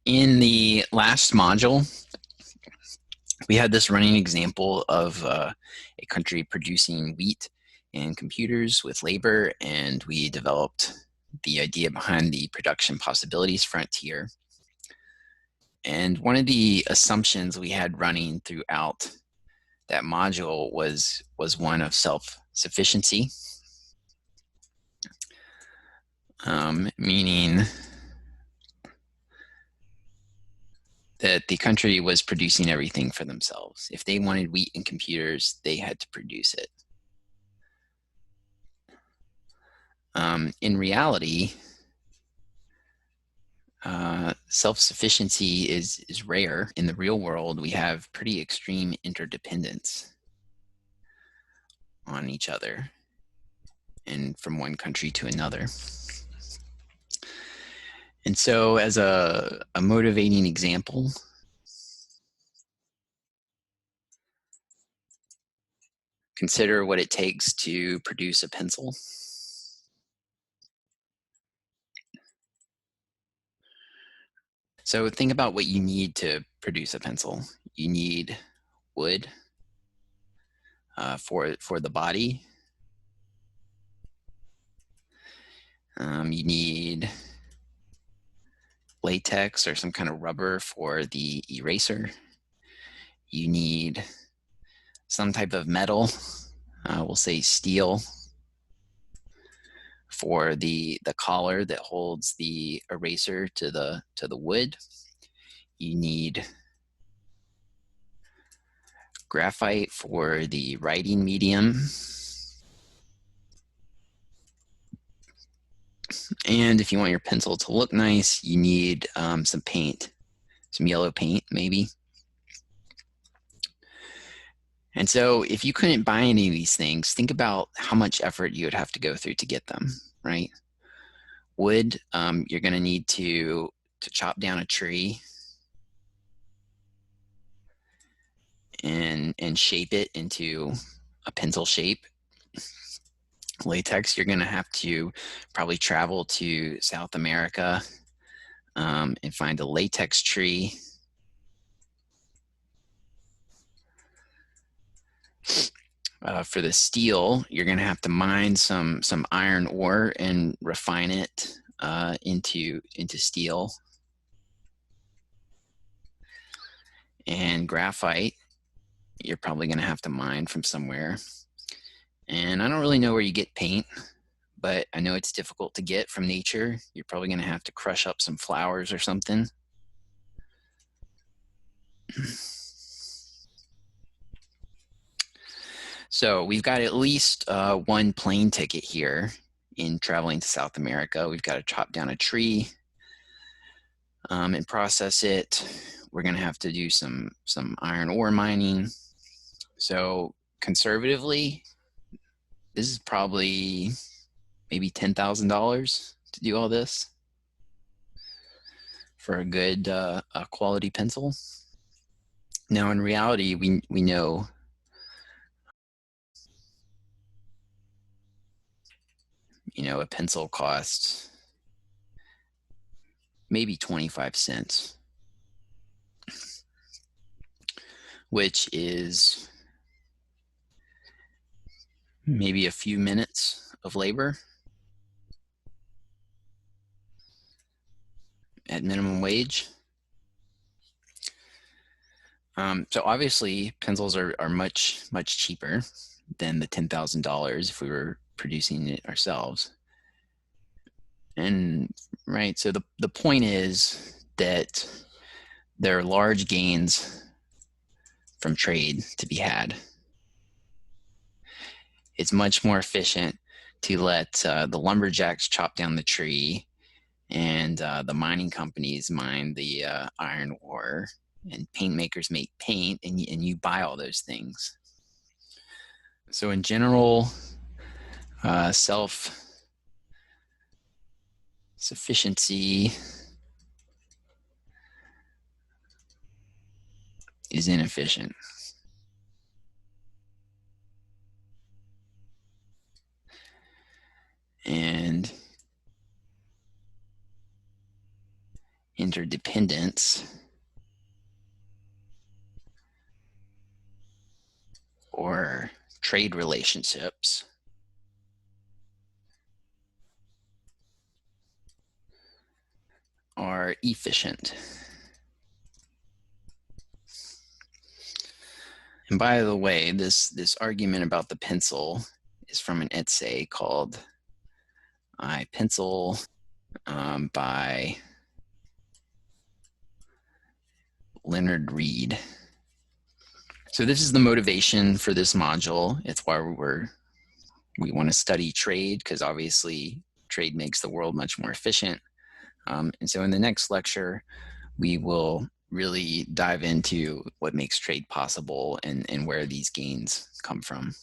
In the last module, we had this running example of a country producing wheat and computers with labor, and we developed the idea behind the production possibilities frontier. And one of the assumptions we had running throughout that module was one of self-sufficiency, meaning that the country was producing everything for themselves. If they wanted wheat and computers, they had to produce it. In reality, self-sufficiency is rare. In the real world, we have pretty extreme interdependence on each other and from one country to another. And so as a motivating example, consider what it takes to produce a pencil. So think about what you need to produce a pencil. You need wood for the body. You need latex or some kind of rubber for the eraser. You need some type of metal, we'll say steel, for the collar that holds the eraser to the wood. You need graphite for the writing medium. And if you want your pencil to look nice, you need some paint, some yellow paint maybe. And so if you couldn't buy any of these things, think about how much effort you would have to go through to get them, right? Wood, you're going to need to chop down a tree and shape it into a pencil shape. Latex, you're going to have to probably travel to South America and find a latex tree. For the steel, you're going to have to mine some iron ore and refine it into steel. And graphite, you're probably going to have to mine from somewhere. And I don't really know where you get paint, but I know it's difficult to get from nature. You're probably going to have to crush up some flowers or something. So we've got at least one plane ticket here in traveling to South America. We've got to chop down a tree and process it. We're going to have to do some iron ore mining. So conservatively, this is probably maybe $10,000 to do all this for a good quality pencil. Now, in reality, we know a pencil costs maybe 25 cents, which is maybe a few minutes of labor at minimum wage. So obviously, pencils are much cheaper than the $10,000 if we were producing it ourselves. And right, so the point is that there are large gains from trade to be had. It's much more efficient to let the lumberjacks chop down the tree and the mining companies mine the iron ore, and paint makers make paint, and you buy all those things. So in general, self-sufficiency is inefficient. And in interdependence or trade relationships are efficient. And by the way, this argument about the pencil is from an essay called I Pencil by Leonard Read. So this is the motivation for this module. It's why we want to study trade, because obviously trade makes the world much more efficient. And so in the next lecture, we will really dive into what makes trade possible and where these gains come from.